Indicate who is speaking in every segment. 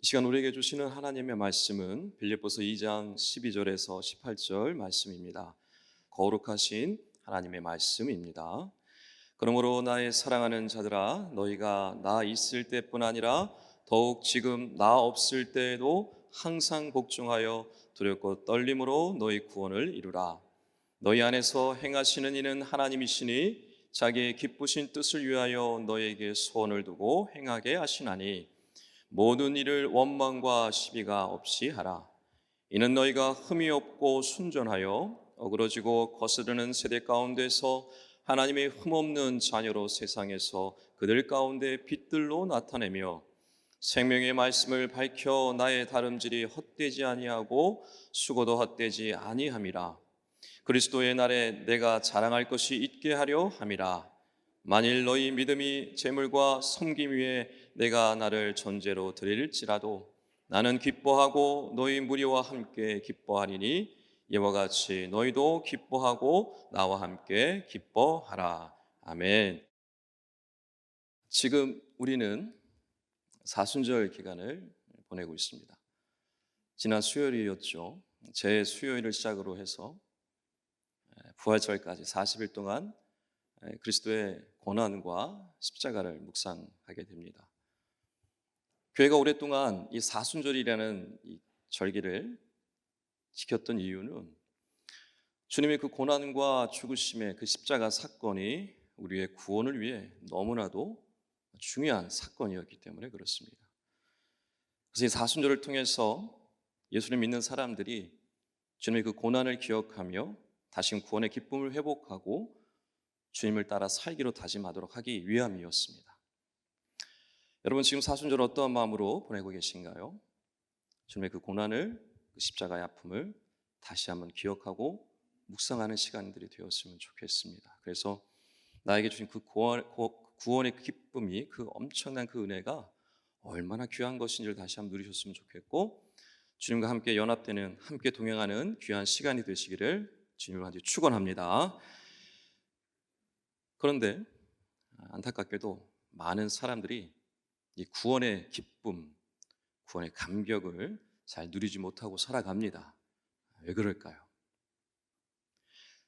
Speaker 1: 이 시간 우리에게 주시는 하나님의 말씀은 빌립보서 2장 12절에서 18절 말씀입니다. 거룩하신 하나님의 말씀입니다. 그러므로 나의 사랑하는 자들아, 너희가 나 있을 때뿐 아니라 더욱 지금 나 없을 때에도 항상 복종하여 두렵고 떨림으로 너희 구원을 이루라. 너희 안에서 행하시는 이는 하나님이시니 자기의 기쁘신 뜻을 위하여 너희에게 소원을 두고 행하게 하시나니 모든 일을 원망과 시비가 없이 하라. 이는 너희가 흠이 없고 순전하여 어그러지고 거스르는 세대 가운데서 하나님의 흠없는 자녀로 세상에서 그들 가운데 빛들로 나타내며 생명의 말씀을 밝혀 나의 다름질이 헛되지 아니하고 수고도 헛되지 아니함이라. 그리스도의 날에 내가 자랑할 것이 있게 하려 함이라. 만일 너희 믿음이 재물과 섬김 위에 내가 나를 전제로 드릴지라도 나는 기뻐하고 너희 무리와 함께 기뻐하리니 이와 같이 너희도 기뻐하고 나와 함께 기뻐하라. 아멘. 지금 우리는 사순절 기간을 보내고 있습니다. 지난 수요일이었죠. 제 수요일을 시작으로 해서 부활절까지 40일 동안 그리스도의 고난과 십자가를 묵상하게 됩니다. 교회가 오랫동안 이 사순절이라는 이 절기를 지켰던 이유는 주님의 그 고난과 죽으심의 그 십자가 사건이 우리의 구원을 위해 너무나도 중요한 사건이었기 때문에 그렇습니다. 그래서 이 사순절을 통해서 예수를 믿는 사람들이 주님의 그 고난을 기억하며 다시 구원의 기쁨을 회복하고 주님을 따라 살기로 다짐하도록 하기 위함이었습니다. 여러분 지금 사순절 어떠한 마음으로 보내고 계신가요? 주님의 그 고난을, 그 십자가의 아픔을 다시 한번 기억하고 묵상하는 시간들이 되었으면 좋겠습니다. 그래서 나에게 주신 그 구원의 기쁨이, 그 엄청난 그 은혜가 얼마나 귀한 것인지를 다시 한번 누리셨으면 좋겠고, 주님과 함께 연합되는, 함께 동행하는 귀한 시간이 되시기를 주님을 간절히 축원합니다. 그런데 안타깝게도 많은 사람들이 이 구원의 기쁨, 구원의 감격을 잘 누리지 못하고 살아갑니다. 왜 그럴까요?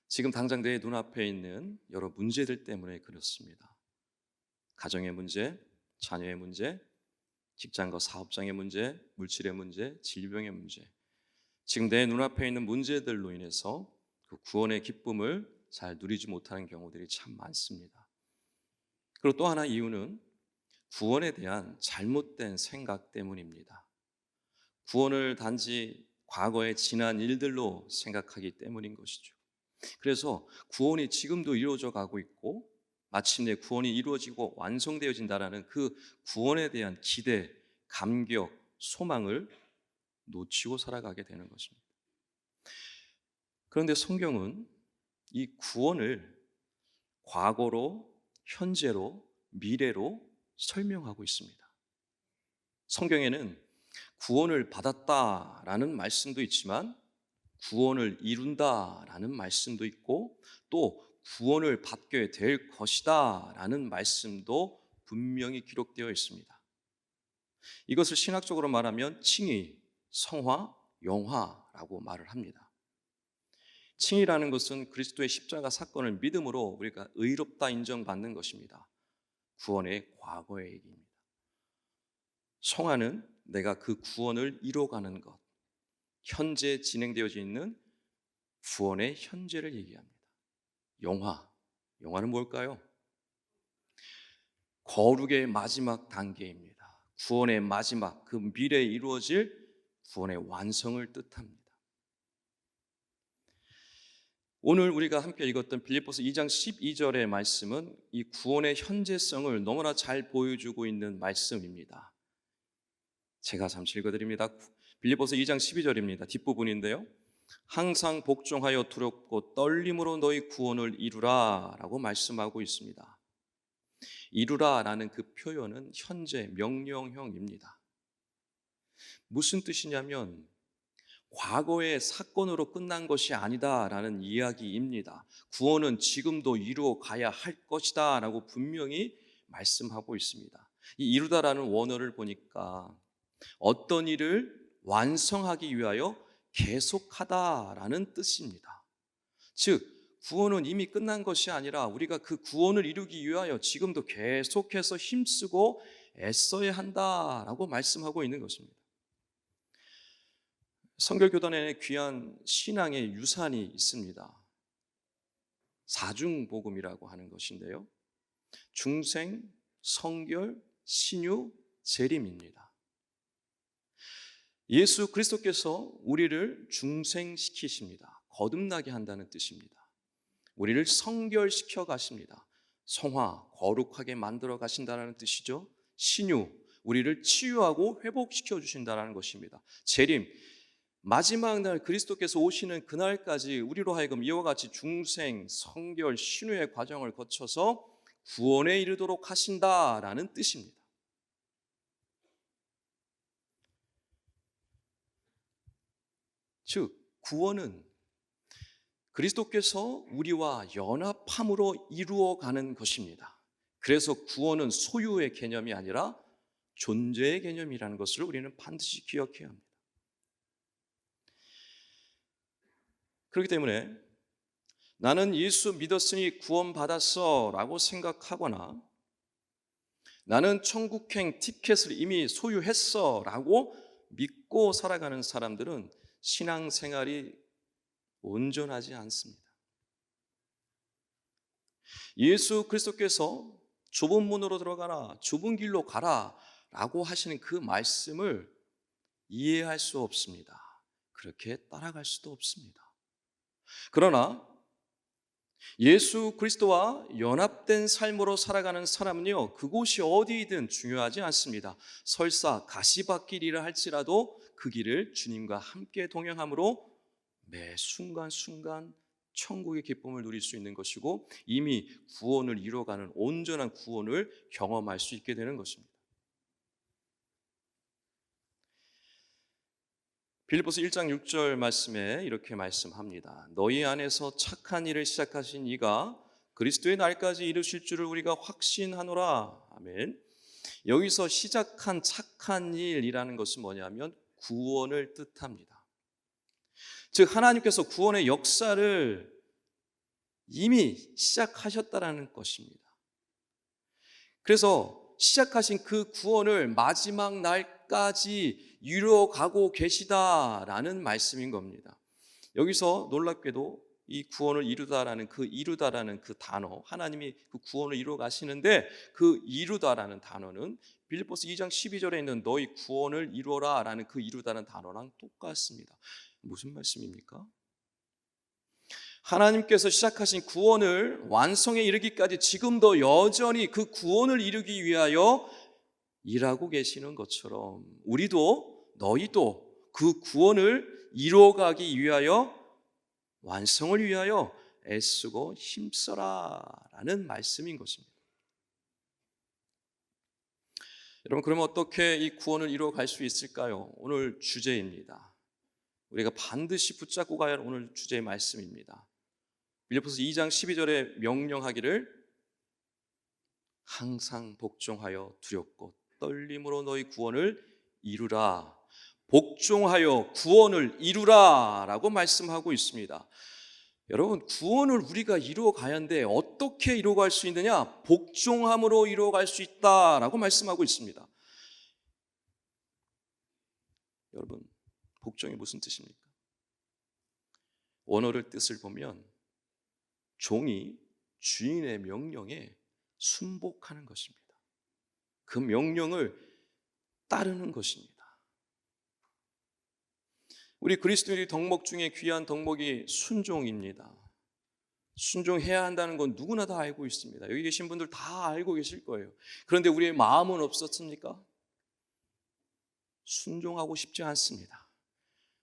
Speaker 1: 지금 당장 내 눈앞에 있는 여러 문제들 때문에 그렇습니다. 가정의 문제, 자녀의 문제, 직장과 사업장의 문제, 물질의 문제, 질병의 문제. 지금 내 눈앞에 있는 문제들로 인해서 그 구원의 기쁨을 잘 누리지 못하는 경우들이 참 많습니다. 그리고 또 하나 이유는 구원에 대한 잘못된 생각 때문입니다. 구원을 단지 과거의 지난 일들로 생각하기 때문인 것이죠. 그래서 구원이 지금도 이루어져 가고 있고 마침내 구원이 이루어지고 완성되어진다라는 그 구원에 대한 기대, 감격, 소망을 놓치고 살아가게 되는 것입니다. 그런데 성경은 이 구원을 과거로, 현재로, 미래로 설명하고 있습니다. 성경에는 구원을 받았다라는 말씀도 있지만 구원을 이룬다라는 말씀도 있고 또 구원을 받게 될 것이다라는 말씀도 분명히 기록되어 있습니다. 이것을 신학적으로 말하면 칭의, 성화, 영화라고 말을 합니다. 칭의라는 것은 그리스도의 십자가 사건을 믿음으로 우리가 의롭다 인정받는 것입니다. 구원의 과거의 얘기입니다. 성화는 내가 그 구원을 이뤄가는 것, 현재 진행되어져 있는 구원의 현재를 얘기합니다. 영화는 뭘까요? 거룩의 마지막 단계입니다. 구원의 마지막, 그 미래에 이루어질 구원의 완성을 뜻합니다. 오늘 우리가 함께 읽었던 빌립보서 2장 12절의 말씀은 이 구원의 현재성을 너무나 잘 보여주고 있는 말씀입니다. 제가 잠시 읽어드립니다. 빌립보서 2장 12절입니다. 뒷부분인데요. 항상 복종하여 두렵고 떨림으로 너희 구원을 이루라 라고 말씀하고 있습니다. 이루라라는 그 표현은 현재 명령형입니다. 무슨 뜻이냐면 과거의 사건으로 끝난 것이 아니다라는 이야기입니다. 구원은 지금도 이루어 가야 할 것이다라고 분명히 말씀하고 있습니다. 이 이루다라는 원어를 보니까 어떤 일을 완성하기 위하여 계속하다라는 뜻입니다. 즉, 구원은 이미 끝난 것이 아니라 우리가 그 구원을 이루기 위하여 지금도 계속해서 힘쓰고 애써야 한다라고 말씀하고 있는 것입니다. 성결교단에 귀한 신앙의 유산이 있습니다. 사중복음이라고 하는 것인데요. 중생, 성결, 신유, 재림입니다. 예수 그리스도께서 우리를 중생시키십니다. 거듭나게 한다는 뜻입니다. 우리를 성결시켜 가십니다. 성화, 거룩하게 만들어 가신다는 뜻이죠. 신유, 우리를 치유하고 회복시켜 주신다는 것입니다. 재림, 마지막 날 그리스도께서 오시는 그날까지 우리로 하여금 이와 같이 중생, 성결, 신유의 과정을 거쳐서 구원에 이르도록 하신다라는 뜻입니다. 즉, 구원은 그리스도께서 우리와 연합함으로 이루어가는 것입니다. 그래서 구원은 소유의 개념이 아니라 존재의 개념이라는 것을 우리는 반드시 기억해야 합니다. 그렇기 때문에 나는 예수 믿었으니 구원받았어 라고 생각하거나 나는 천국행 티켓을 이미 소유했어 라고 믿고 살아가는 사람들은 신앙생활이 온전하지 않습니다. 예수 그리스도께서 좁은 문으로 들어가라, 좁은 길로 가라 라고 하시는 그 말씀을 이해할 수 없습니다. 그렇게 따라갈 수도 없습니다. 그러나 예수 그리스도와 연합된 삶으로 살아가는 사람은요, 그곳이 어디이든 중요하지 않습니다. 설사 가시밭길이라 할지라도 그 길을 주님과 함께 동행함으로 매 순간순간 천국의 기쁨을 누릴 수 있는 것이고 이미 구원을 이루어가는 온전한 구원을 경험할 수 있게 되는 것입니다. 빌립보서 1장 6절 말씀에 이렇게 말씀합니다. 너희 안에서 착한 일을 시작하신 이가 그리스도의 날까지 이루실 줄을 우리가 확신하노라. 아멘. 여기서 시작한 착한 일이라는 것은 뭐냐면 구원을 뜻합니다. 즉 하나님께서 구원의 역사를 이미 시작하셨다라는 것입니다. 그래서 시작하신 그 구원을 마지막 날까지 이루어가고 계시다라는 말씀인 겁니다. 여기서 놀랍게도 이 구원을 이루다라는 그 단어, 하나님이 그 구원을 이루어 가시는데 그 이루다라는 단어는 빌립보서 2장 12절에 있는 너희 구원을 이루어라라는 그 이루다라는 단어랑 똑같습니다. 무슨 말씀입니까? 하나님께서 시작하신 구원을 완성에 이르기까지 지금도 여전히 그 구원을 이루기 위하여 일하고 계시는 것처럼 우리도 너희도 그 구원을 이루어가기 위하여 완성을 위하여 애쓰고 힘써라 라는 말씀인 것입니다. 여러분, 그러면 어떻게 이 구원을 이루어갈 수 있을까요? 오늘 주제입니다. 우리가 반드시 붙잡고 가야 할 오늘 주제의 말씀입니다. 빌립보서 2장 12절에 명령하기를 항상 복종하여 두렵고 떨림으로 너희 구원을 이루라. 복종하여 구원을 이루라 라고 말씀하고 있습니다. 여러분, 구원을 우리가 이루어 가야 하는데 어떻게 이루어갈 수 있느냐? 복종함으로 이루어갈 수 있다라고 말씀하고 있습니다. 여러분, 복종이 무슨 뜻입니까? 원어를 뜻을 보면 종이 주인의 명령에 순복하는 것입니다. 그 명령을 따르는 것입니다. 우리 그리스도인의 덕목 중에 귀한 덕목이 순종입니다. 순종해야 한다는 건 누구나 다 알고 있습니다. 여기 계신 분들 다 알고 계실 거예요. 그런데 우리의 마음은 없었습니까? 순종하고 싶지 않습니다.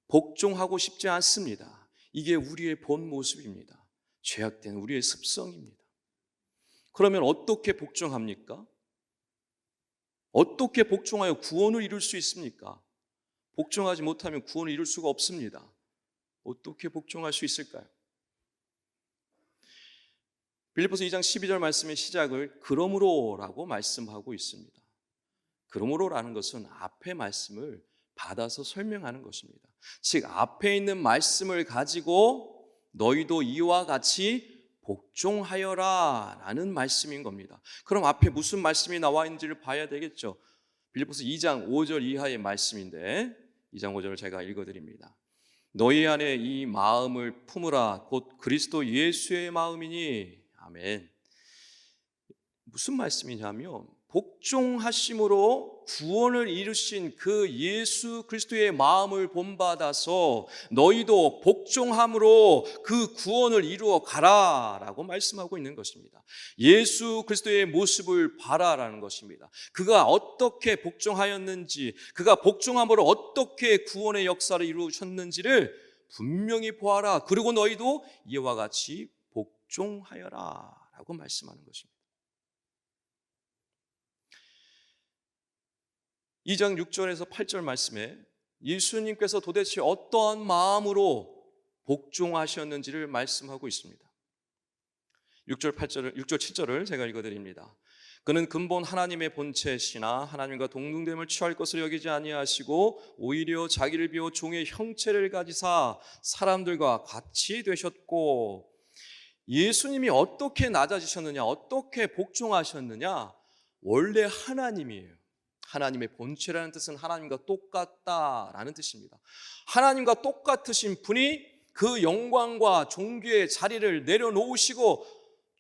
Speaker 1: 복종하고 싶지 않습니다. 이게 우리의 본 모습입니다. 죄악된 우리의 습성입니다. 그러면 어떻게 복종합니까? 어떻게 복종하여 구원을 이룰 수 있습니까? 복종하지 못하면 구원을 이룰 수가 없습니다. 어떻게 복종할 수 있을까요? 빌립보서 2장 12절 말씀의 시작을 그러므로라고 말씀하고 있습니다. 그러므로라는 것은 앞의 말씀을 받아서 설명하는 것입니다. 즉 앞에 있는 말씀을 가지고 너희도 이와 같이 복종하여라 라는 말씀인 겁니다. 그럼 앞에 무슨 말씀이 나와 있는지를 봐야 되겠죠. 빌립보서 2장 5절 이하의 말씀인데 2장 5절을 제가 읽어드립니다. 너희 안에 이 마음을 품으라 곧 그리스도 예수의 마음이니. 아멘. 무슨 말씀이냐면 복종하심으로 구원을 이루신 그 예수 그리스도의 마음을 본받아서 너희도 복종함으로 그 구원을 이루어 가라라고 말씀하고 있는 것입니다. 예수 그리스도의 모습을 봐라라는 것입니다. 그가 어떻게 복종하였는지, 그가 복종함으로 어떻게 구원의 역사를 이루셨는지를 분명히 보아라. 그리고 너희도 이와 같이 복종하여라라고 말씀하는 것입니다. 2장 6절에서 8절 말씀에 예수님께서 도대체 어떠한 마음으로 복종하셨는지를 말씀하고 있습니다. 6절 7절을 제가 읽어드립니다. 그는 근본 하나님의 본체시나 하나님과 동등됨을 취할 것을 여기지 아니하시고 오히려 자기를 비워 종의 형체를 가지사 사람들과 같이 되셨고. 예수님이 어떻게 낮아지셨느냐, 어떻게 복종하셨느냐? 원래 하나님이에요. 하나님의 본체라는 뜻은 하나님과 똑같다라는 뜻입니다. 하나님과 똑같으신 분이 그 영광과 존귀의 자리를 내려놓으시고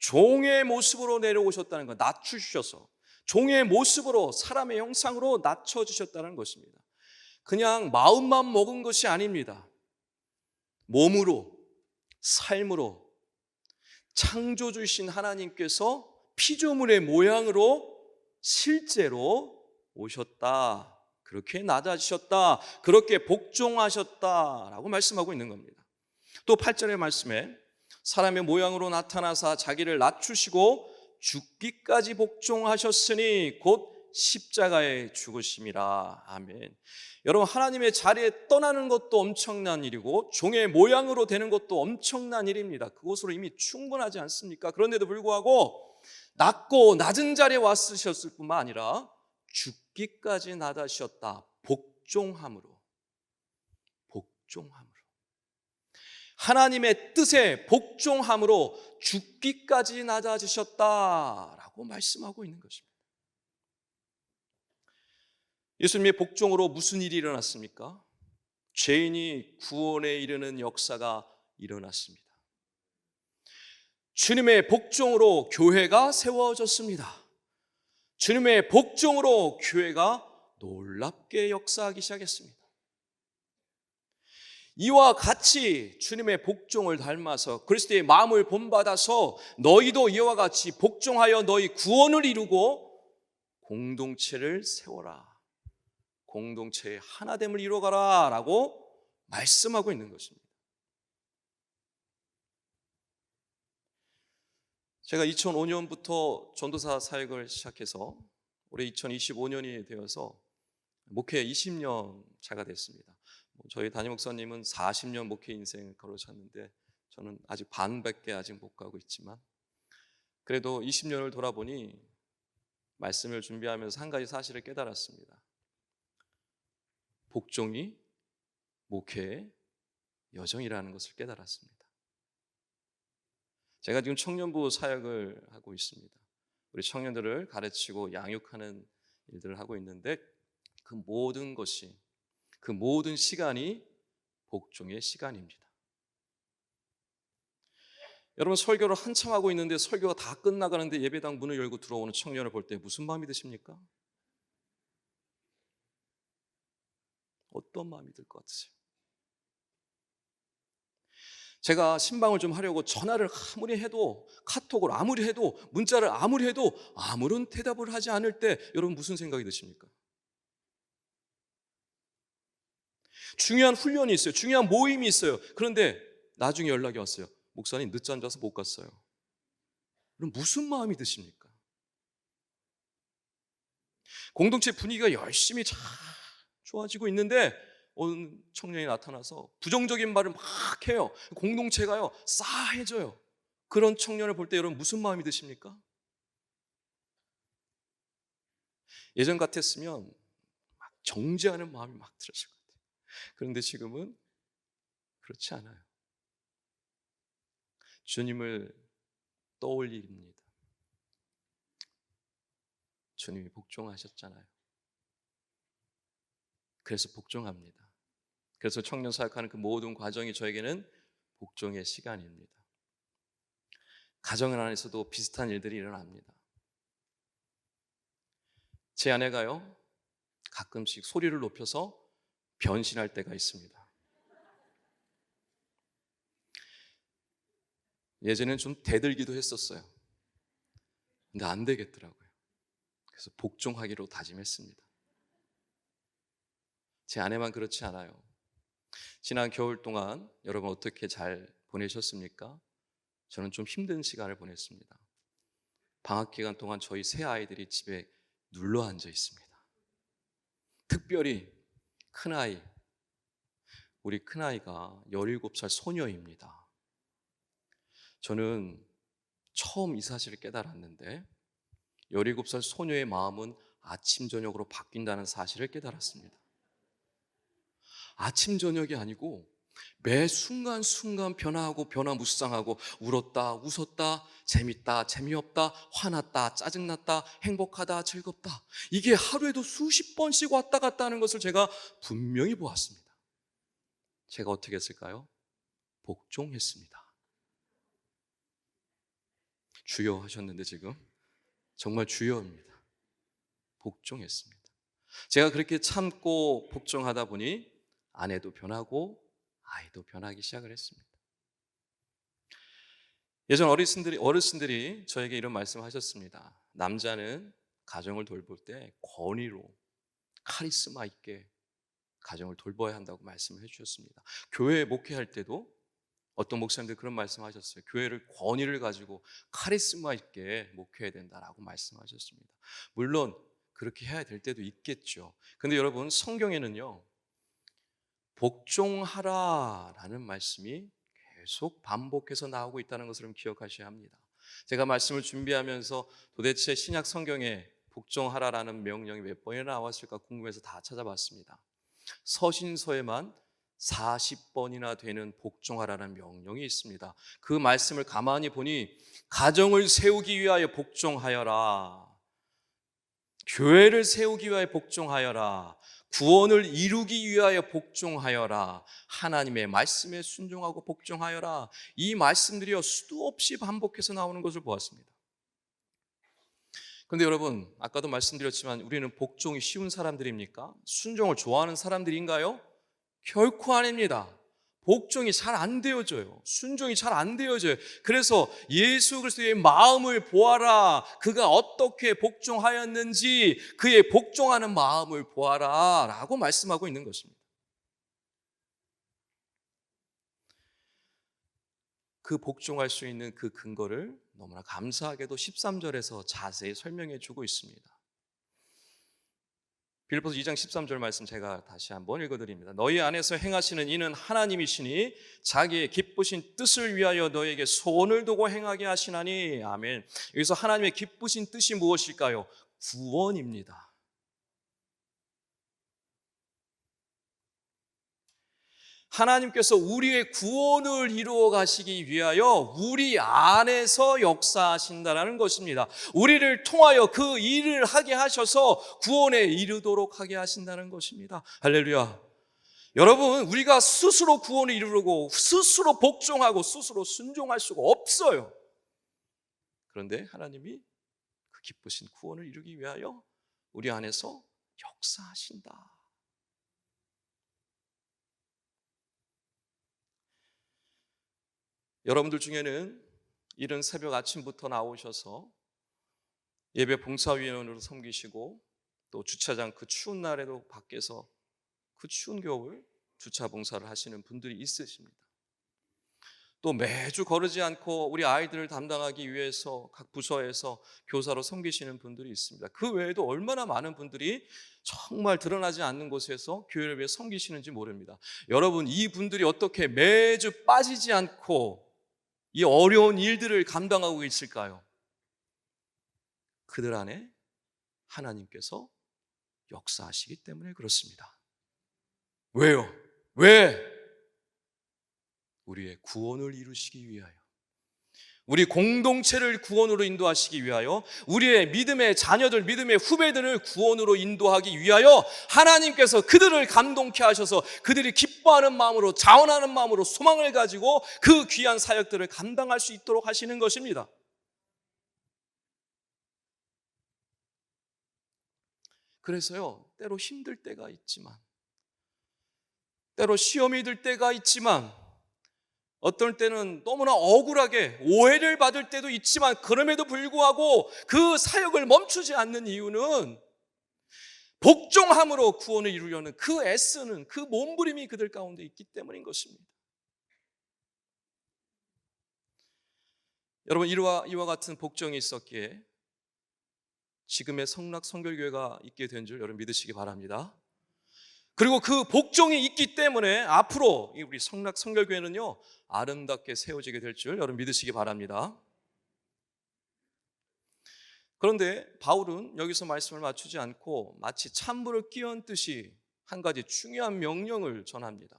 Speaker 1: 종의 모습으로 내려오셨다는 것, 낮추셔서 종의 모습으로 사람의 형상으로 낮춰주셨다는 것입니다. 그냥 마음만 먹은 것이 아닙니다. 몸으로, 삶으로 창조주이신 하나님께서 피조물의 모양으로 실제로 오셨다, 그렇게 낮아지셨다, 그렇게 복종하셨다라고 말씀하고 있는 겁니다. 또 8절의 말씀에 사람의 모양으로 나타나사 자기를 낮추시고 죽기까지 복종하셨으니 곧 십자가에 죽으심이라. 아멘. 여러분, 하나님의 자리에 떠나는 것도 엄청난 일이고 종의 모양으로 되는 것도 엄청난 일입니다. 그것으로 이미 충분하지 않습니까? 그런데도 불구하고 낮고 낮은 자리에 왔으셨을 뿐만 아니라 죽기까지 낮아지셨다. 복종함으로. 하나님의 뜻에 복종함으로 죽기까지 낮아지셨다라고 말씀하고 있는 것입니다. 예수님의 복종으로 무슨 일이 일어났습니까? 죄인이 구원에 이르는 역사가 일어났습니다. 주님의 복종으로 교회가 세워졌습니다. 주님의 복종으로 교회가 놀랍게 역사하기 시작했습니다. 이와 같이 주님의 복종을 닮아서 그리스도의 마음을 본받아서 너희도 이와 같이 복종하여 너희 구원을 이루고 공동체를 세워라, 공동체의 하나됨을 이루어가라 라고 말씀하고 있는 것입니다. 제가 2005년부터 전도사 사역을 시작해서 올해 2025년이 되어서 목회 20년 차가 됐습니다. 저희 담임 목사님은 40년 목회 인생을 걸으셨는데 저는 아직 반밖에 아직 못 가고 있지만 그래도 20년을 돌아보니 말씀을 준비하면서 한 가지 사실을 깨달았습니다. 복종이 목회의 여정이라는 것을 깨달았습니다. 제가 지금 청년부 사역을 하고 있습니다. 우리 청년들을 가르치고 양육하는 일들을 하고 있는데 그 모든 것이, 그 모든 시간이 복종의 시간입니다. 여러분, 설교를 한참 하고 있는데 설교가 다 끝나가는데 예배당 문을 열고 들어오는 청년을 볼 때 무슨 마음이 드십니까? 어떤 마음이 들 것 같으세요? 제가 신방을 좀 하려고 전화를 아무리 해도, 카톡을 아무리 해도, 문자를 아무리 해도 아무런 대답을 하지 않을 때 여러분 무슨 생각이 드십니까? 중요한 훈련이 있어요. 중요한 모임이 있어요. 그런데 나중에 연락이 왔어요. 목사님 늦잠 자서 못 갔어요. 그럼 무슨 마음이 드십니까? 공동체 분위기가 열심히 잘 좋아지고 있는데 어느 청년이 나타나서 부정적인 말을 막 해요. 공동체가요 싸해져요. 그런 청년을 볼 때 여러분 무슨 마음이 드십니까? 예전 같았으면 막 정죄하는 마음이 막 들었을 것 같아요. 그런데 지금은 그렇지 않아요. 주님을 떠올립니다. 주님이 복종하셨잖아요. 그래서 복종합니다. 그래서 청년 사역하는 그 모든 과정이 저에게는 복종의 시간입니다. 가정 안에서도 비슷한 일들이 일어납니다. 제 아내가요, 가끔씩 소리를 높여서 변신할 때가 있습니다. 예전엔 좀 대들기도 했었어요. 근데 안 되겠더라고요. 그래서 복종하기로 다짐했습니다. 제 아내만 그렇지 않아요. 지난 겨울 동안 여러분 어떻게 잘 보내셨습니까? 저는 좀 힘든 시간을 보냈습니다. 방학 기간 동안 저희 세 아이들이 집에 눌러 앉아 있습니다. 특별히 큰아이, 우리 큰아이가 17살 소녀입니다. 저는 처음 이 사실을 깨달았는데 17살 소녀의 마음은 아침 저녁으로 바뀐다는 사실을 깨달았습니다. 아침 저녁이 아니고 매 순간순간 변화하고 변화무쌍하고 울었다 웃었다 재밌다 재미없다 화났다 짜증났다 행복하다 즐겁다, 이게 하루에도 수십 번씩 왔다 갔다 하는 것을 제가 분명히 보았습니다. 제가 어떻게 했을까요? 복종했습니다. 주여 하셨는데 지금 정말 주여입니다. 복종했습니다. 제가 그렇게 참고 복종하다 보니 아내도 변하고 아이도 변하기 시작을 했습니다. 예전 어르신들이 저에게 이런 말씀을 하셨습니다. 남자는 가정을 돌볼 때 권위로 카리스마 있게 가정을 돌봐야 한다고 말씀을 해주셨습니다. 교회 목회할 때도 어떤 목사님들 그런 말씀하셨어요. 교회를 권위를 가지고 카리스마 있게 목회해야 된다라고 말씀하셨습니다. 물론 그렇게 해야 될 때도 있겠죠. 근데 여러분, 성경에는요, 복종하라라는 말씀이 계속 반복해서 나오고 있다는 것을 기억하셔야 합니다. 제가 말씀을 준비하면서 도대체 신약 성경에 복종하라라는 명령이 몇 번이나 나왔을까 궁금해서 다 찾아봤습니다. 서신서에만 40번이나 되는 복종하라는 명령이 있습니다. 그 말씀을 가만히 보니 가정을 세우기 위하여 복종하여라, 교회를 세우기 위하여 복종하여라, 구원을 이루기 위하여 복종하여라, 하나님의 말씀에 순종하고 복종하여라, 이 말씀들이요 수도 없이 반복해서 나오는 것을 보았습니다. 그런데 여러분, 아까도 말씀드렸지만 우리는 복종이 쉬운 사람들입니까? 순종을 좋아하는 사람들인가요? 결코 아닙니다. 복종이 잘 안 되어져요. 순종이 잘 안 되어져요. 그래서 예수 그리스도의 마음을 보아라, 그가 어떻게 복종하였는지 그의 복종하는 마음을 보아라 라고 말씀하고 있는 것입니다. 그 복종할 수 있는 그 근거를 너무나 감사하게도 13절에서 자세히 설명해 주고 있습니다. 빌립보서 2장 13절 말씀 제가 다시 한번 읽어드립니다. 너희 안에서 행하시는 이는 하나님이시니 자기의 기쁘신 뜻을 위하여 너에게 소원을 두고 행하게 하시나니. 아멘. 여기서 하나님의 기쁘신 뜻이 무엇일까요? 구원입니다. 하나님께서 우리의 구원을 이루어 가시기 위하여 우리 안에서 역사하신다는 것입니다. 우리를 통하여 그 일을 하게 하셔서 구원에 이르도록 하게 하신다는 것입니다. 할렐루야. 여러분, 우리가 스스로 구원을 이루고 스스로 복종하고 스스로 순종할 수가 없어요. 그런데 하나님이 그 기쁘신 구원을 이루기 위하여 우리 안에서 역사하신다. 여러분들 중에는 이른 새벽 아침부터 나오셔서 예배 봉사위원으로 섬기시고 또 주차장 그 추운 날에도 밖에서 그 추운 겨울 주차 봉사를 하시는 분들이 있으십니다. 또 매주 거르지 않고 우리 아이들을 담당하기 위해서 각 부서에서 교사로 섬기시는 분들이 있습니다. 그 외에도 얼마나 많은 분들이 정말 드러나지 않는 곳에서 교회를 위해 섬기시는지 모릅니다. 여러분, 이 분들이 어떻게 매주 빠지지 않고 이 어려운 일들을 감당하고 있을까요? 그들 안에 하나님께서 역사하시기 때문에 그렇습니다. 왜요? 왜? 우리의 구원을 이루시기 위하여, 우리 공동체를 구원으로 인도하시기 위하여, 우리의 믿음의 자녀들, 믿음의 후배들을 구원으로 인도하기 위하여 하나님께서 그들을 감동케 하셔서 그들이 기뻐하는 마음으로, 자원하는 마음으로 소망을 가지고 그 귀한 사역들을 감당할 수 있도록 하시는 것입니다. 그래서요, 때로 힘들 때가 있지만, 때로 시험이 들 때가 있지만, 어떨 때는 너무나 억울하게 오해를 받을 때도 있지만, 그럼에도 불구하고 그 사역을 멈추지 않는 이유는 복종함으로 구원을 이루려는 그 애쓰는 그 몸부림이 그들 가운데 있기 때문인 것입니다. 여러분, 이와 같은 복종이 있었기에 지금의 성락성결교회가 있게 된 줄 여러분 믿으시기 바랍니다. 그리고 그 복종이 있기 때문에 앞으로 우리 성락성결교회는요, 아름답게 세워지게 될 줄 여러분 믿으시기 바랍니다. 그런데 바울은 여기서 말씀을 맞추지 않고 마치 찬물을 끼얹듯이 한 가지 중요한 명령을 전합니다.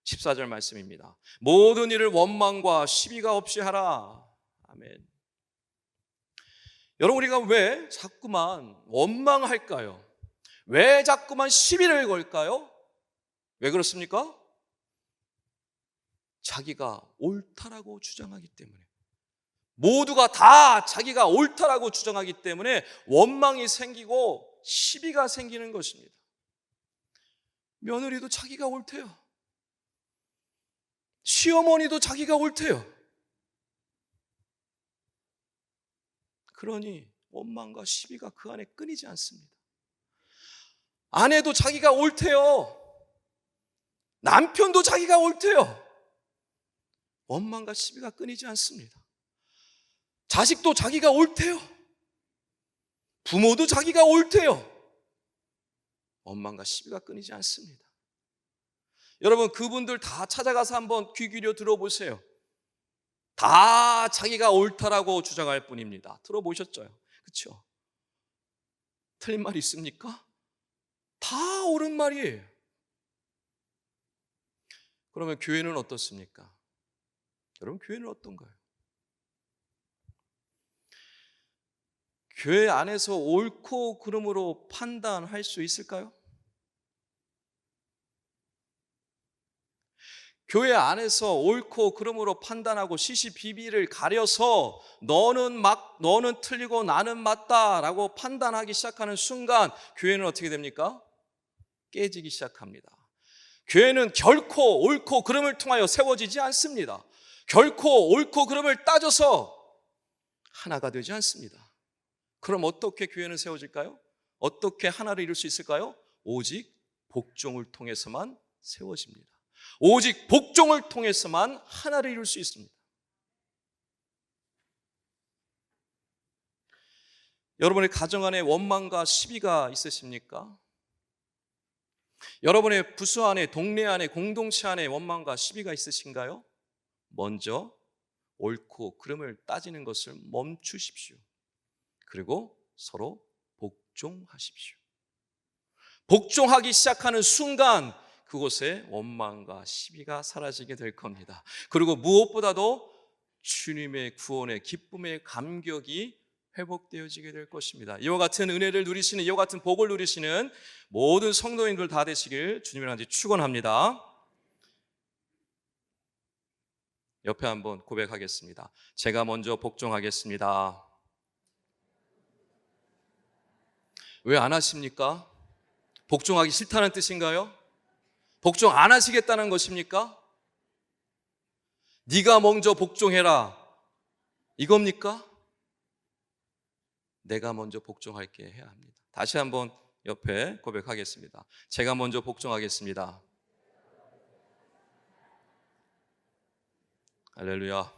Speaker 1: 14절 말씀입니다. 모든 일을 원망과 시비가 없이 하라. 아멘. 여러분, 우리가 왜 자꾸만 원망할까요? 왜 자꾸만 시비를 걸까요? 왜 그렇습니까? 자기가 옳다라고 주장하기 때문에, 모두가 다 자기가 옳다라고 주장하기 때문에 원망이 생기고 시비가 생기는 것입니다. 며느리도 자기가 옳대요. 시어머니도 자기가 옳대요. 그러니 원망과 시비가 그 안에 끊이지 않습니다. 아내도 자기가 옳대요. 남편도 자기가 옳대요. 원망과 시비가 끊이지 않습니다. 자식도 자기가 옳대요. 부모도 자기가 옳대요. 원망과 시비가 끊이지 않습니다. 여러분, 그분들 다 찾아가서 한번 귀 기울여 들어보세요. 다 자기가 옳다라고 주장할 뿐입니다. 들어보셨죠? 그렇죠? 틀린 말이 있습니까? 다 옳은 말이에요. 그러면 교회는 어떻습니까? 여러분, 교회는 어떤가요? 교회 안에서 옳고 그름으로 판단할 수 있을까요? 교회 안에서 옳고 그름으로 판단하고 시시비비를 가려서 너는 틀리고 나는 맞다라고 판단하기 시작하는 순간 교회는 어떻게 됩니까? 깨지기 시작합니다. 교회는 결코 옳고 그름을 통하여 세워지지 않습니다. 결코 옳고 그름을 따져서 하나가 되지 않습니다. 그럼 어떻게 교회는 세워질까요? 어떻게 하나를 이룰 수 있을까요? 오직 복종을 통해서만 세워집니다. 오직 복종을 통해서만 하나를 이룰 수 있습니다. 여러분의 가정 안에 원망과 시비가 있으십니까? 여러분의 부서 안에, 동네 안에, 공동체 안에 원망과 시비가 있으신가요? 먼저 옳고 그름을 따지는 것을 멈추십시오. 그리고 서로 복종하십시오. 복종하기 시작하는 순간 그곳에 원망과 시비가 사라지게 될 겁니다. 그리고 무엇보다도 주님의 구원의 기쁨의 감격이 회복되어지게 될 것입니다. 이와 같은 은혜를 누리시는, 이와 같은 복을 누리시는 모든 성도님들 다 되시길 주님의 이름으로 축원합니다. 옆에 한번 고백하겠습니다. 제가 먼저 복종하겠습니다. 왜 안 하십니까? 복종하기 싫다는 뜻인가요? 복종 안 하시겠다는 것입니까? 네가 먼저 복종해라 이겁니까? 내가 먼저 복종할게 해야 합니다. 다시 한번 옆에 고백하겠습니다. 제가 먼저 복종하겠습니다. 할렐루야.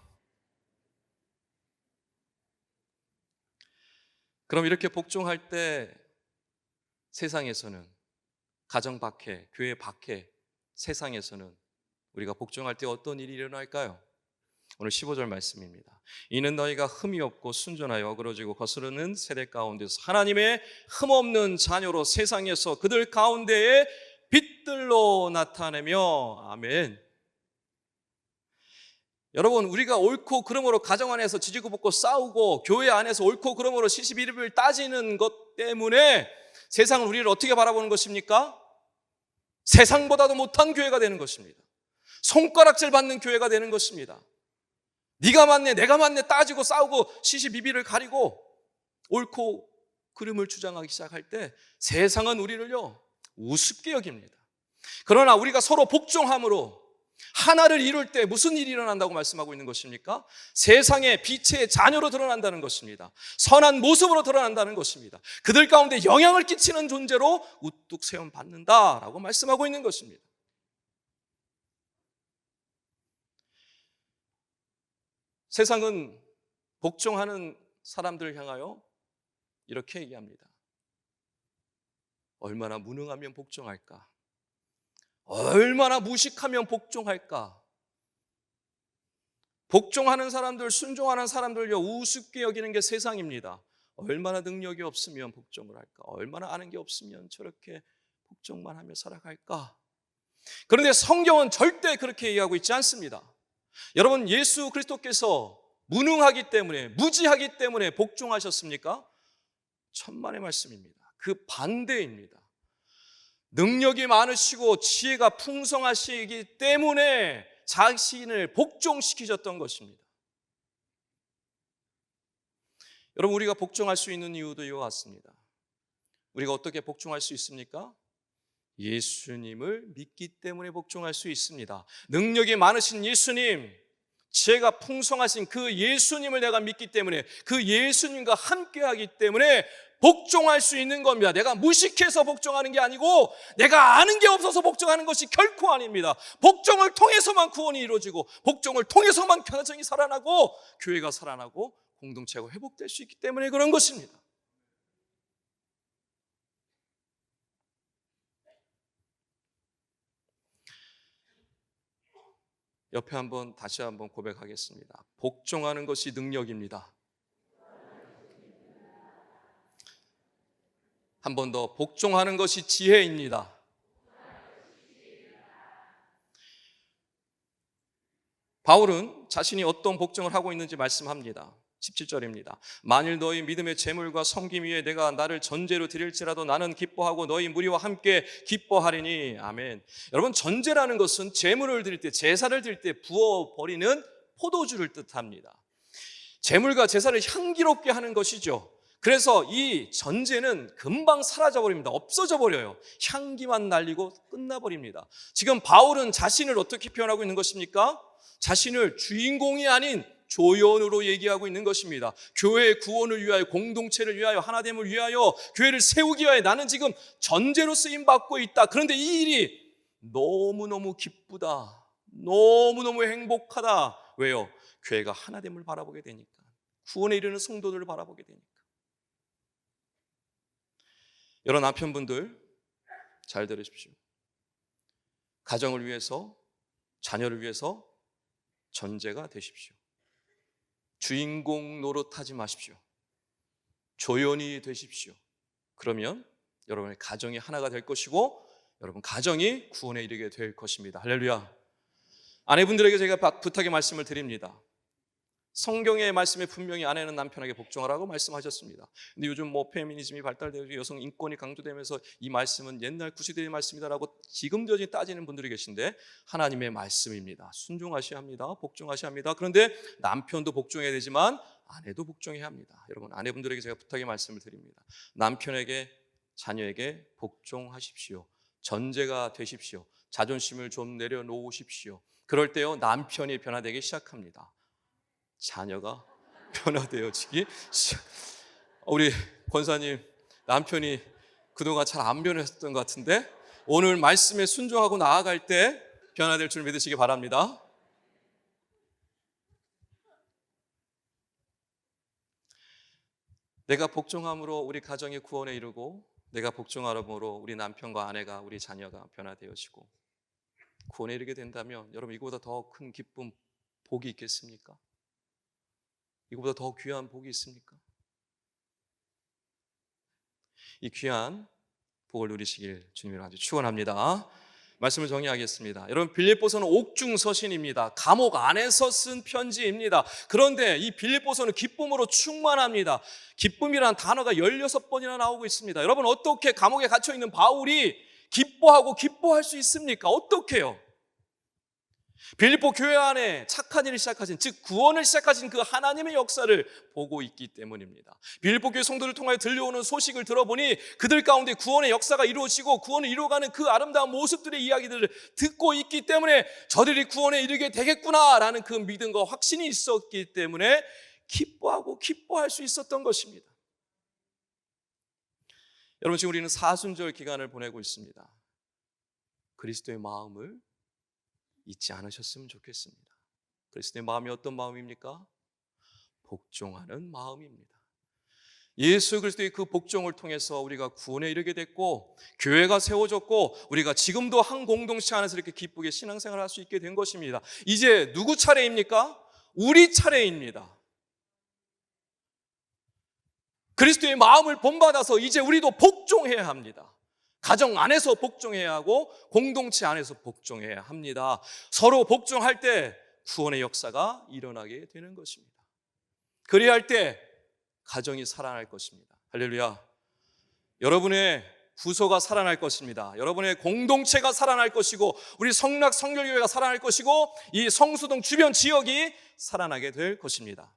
Speaker 1: 그럼 이렇게 복종할 때 세상에서는, 가정 밖에, 교회 밖에 세상에서는 우리가 복종할 때 어떤 일이 일어날까요? 오늘 15절 말씀입니다. 이는 너희가 흠이 없고 순전하여 어그러지고 거스르는 세대 가운데서 하나님의 흠없는 자녀로 세상에서 그들 가운데에 빛들로 나타내며 아멘. 여러분, 우리가 옳고 그름으로 가정 안에서 지지고 볶고 싸우고 교회 안에서 옳고 그름으로 시시비비를 따지는 것 때문에 세상은 우리를 어떻게 바라보는 것입니까? 세상보다도 못한 교회가 되는 것입니다. 손가락질 받는 교회가 되는 것입니다. 네가 맞네 내가 맞네 따지고 싸우고 시시비비를 가리고 옳고 그름을 주장하기 시작할 때 세상은 우리를요 우습게 여깁니다. 그러나 우리가 서로 복종함으로 하나를 이룰 때 무슨 일이 일어난다고 말씀하고 있는 것입니까? 세상의 빛의 자녀로 드러난다는 것입니다. 선한 모습으로 드러난다는 것입니다. 그들 가운데 영향을 끼치는 존재로 우뚝 세움받는다라고 말씀하고 있는 것입니다. 세상은 복종하는 사람들을 향하여 이렇게 얘기합니다. 얼마나 무능하면 복종할까? 얼마나 무식하면 복종할까? 복종하는 사람들, 순종하는 사람들요 우습게 여기는 게 세상입니다. 얼마나 능력이 없으면 복종을 할까? 얼마나 아는 게 없으면 저렇게 복종만 하며 살아갈까? 그런데 성경은 절대 그렇게 얘기하고 있지 않습니다. 여러분, 예수 그리스도께서 무능하기 때문에, 무지하기 때문에 복종하셨습니까? 천만의 말씀입니다. 그 반대입니다. 능력이 많으시고 지혜가 풍성하시기 때문에 자신을 복종시키셨던 것입니다. 여러분, 우리가 복종할 수 있는 이유도 이와 같습니다. 우리가 어떻게 복종할 수 있습니까? 예수님을 믿기 때문에 복종할 수 있습니다. 능력이 많으신 예수님, 지혜가 풍성하신 그 예수님을 내가 믿기 때문에, 그 예수님과 함께하기 때문에 복종할 수 있는 겁니다. 내가 무식해서 복종하는 게 아니고 내가 아는 게 없어서 복종하는 것이 결코 아닙니다. 복종을 통해서만 구원이 이루어지고 복종을 통해서만 가정이 살아나고 교회가 살아나고 공동체가 회복될 수 있기 때문에 그런 것입니다. 옆에 다시 한번 고백하겠습니다. 복종하는 것이 능력입니다. 한 번 더, 복종하는 것이 지혜입니다. 바울은 자신이 어떤 복종을 하고 있는지 말씀합니다. 17절입니다. 만일 너희 믿음의 재물과 섬김 위에 내가 나를 전제로 드릴지라도 나는 기뻐하고 너희 무리와 함께 기뻐하리니. 아멘. 여러분, 전제라는 것은 재물을 드릴 때, 제사를 드릴 때 부어버리는 포도주를 뜻합니다. 재물과 제사를 향기롭게 하는 것이죠. 그래서 이 전제는 금방 사라져버립니다. 없어져 버려요. 향기만 날리고 끝나버립니다. 지금 바울은 자신을 어떻게 표현하고 있는 것입니까? 자신을 주인공이 아닌 조연으로 얘기하고 있는 것입니다. 교회의 구원을 위하여, 공동체를 위하여, 하나됨을 위하여, 교회를 세우기 위하여 나는 지금 전제로 쓰임받고 있다. 그런데 이 일이 너무너무 기쁘다, 너무너무 행복하다. 왜요? 교회가 하나됨을 바라보게 되니까, 구원에 이르는 성도들을 바라보게 되니까. 여러 남편분들 잘 들으십시오. 가정을 위해서, 자녀를 위해서 전제가 되십시오. 주인공 노릇하지 마십시오. 조연이 되십시오. 그러면 여러분의 가정이 하나가 될 것이고 여러분 가정이 구원에 이르게 될 것입니다. 할렐루야. 아내분들에게 제가 부탁의 말씀을 드립니다. 성경의 말씀에 분명히 아내는 남편에게 복종하라고 말씀하셨습니다. 근데 요즘 페미니즘이 발달되고 여성 인권이 강조되면서 이 말씀은 옛날 구시대의 말씀이다라고 지금도 따지는 분들이 계신데, 하나님의 말씀입니다. 순종하셔야 합니다. 복종하셔야 합니다. 그런데 남편도 복종해야 되지만 아내도 복종해야 합니다. 여러분, 아내분들에게 제가 부탁의 말씀을 드립니다. 남편에게, 자녀에게 복종하십시오. 전제가 되십시오. 자존심을 좀 내려놓으십시오. 그럴 때요 남편이 변화되기 시작합니다. 자녀가 변화되어지기 시작. 우리 권사님 남편이 그동안 잘 안 변했던 것 같은데 오늘 말씀에 순종하고 나아갈 때 변화될 줄 믿으시기 바랍니다. 내가 복종함으로 우리 가정의 구원에 이르고, 내가 복종함으로 우리 남편과 아내가, 우리 자녀가 변화되어지고 구원에 이르게 된다면 여러분, 이거보다 더 큰 기쁨, 복이 있겠습니까? 이거보다 더 귀한 복이 있습니까? 이 귀한 복을 누리시길 주님으로 아주 축원합니다. 말씀을 정리하겠습니다. 여러분, 빌립보서는 옥중서신입니다. 감옥 안에서 쓴 편지입니다. 그런데 이 빌립보서는 기쁨으로 충만합니다. 기쁨이라는 단어가 16번이나 나오고 있습니다. 여러분, 어떻게 감옥에 갇혀 있는 바울이 기뻐할 수 있습니까? 어떻게요? 빌립보 교회 안에 착한 일을 시작하신, 즉 구원을 시작하신 그 하나님의 역사를 보고 있기 때문입니다. 빌립보 교회 성도를 통하여 들려오는 소식을 들어보니 그들 가운데 구원의 역사가 이루어지고 구원을 이루어가는 그 아름다운 모습들의 이야기들을 듣고 있기 때문에 저들이 구원에 이르게 되겠구나라는 그 믿음과 확신이 있었기 때문에 기뻐할 수 있었던 것입니다. 여러분, 지금 우리는 사순절 기간을 보내고 있습니다. 그리스도의 마음을 잊지 않으셨으면 좋겠습니다. 그리스도의 마음이 어떤 마음입니까? 복종하는 마음입니다. 예수 그리스도의 그 복종을 통해서 우리가 구원에 이르게 됐고 교회가 세워졌고 우리가 지금도 한 공동체 안에서 이렇게 기쁘게 신앙생활을 할 수 있게 된 것입니다. 이제 누구 차례입니까? 우리 차례입니다. 그리스도의 마음을 본받아서 이제 우리도 복종해야 합니다. 가정 안에서 복종해야 하고 공동체 안에서 복종해야 합니다. 서로 복종할 때 구원의 역사가 일어나게 되는 것입니다. 그래야 할 때 가정이 살아날 것입니다. 할렐루야. 여러분의 부서가 살아날 것입니다. 여러분의 공동체가 살아날 것이고 우리 성락 성결교회가 살아날 것이고 이 성수동 주변 지역이 살아나게 될 것입니다.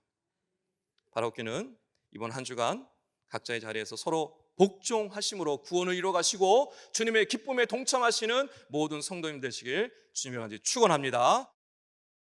Speaker 1: 바라옵기는 이번 한 주간 각자의 자리에서 서로 복종하심으로 구원을 이루어가시고 주님의 기쁨에 동참하시는 모든 성도님 되시길 주님의 간절히 축원합니다.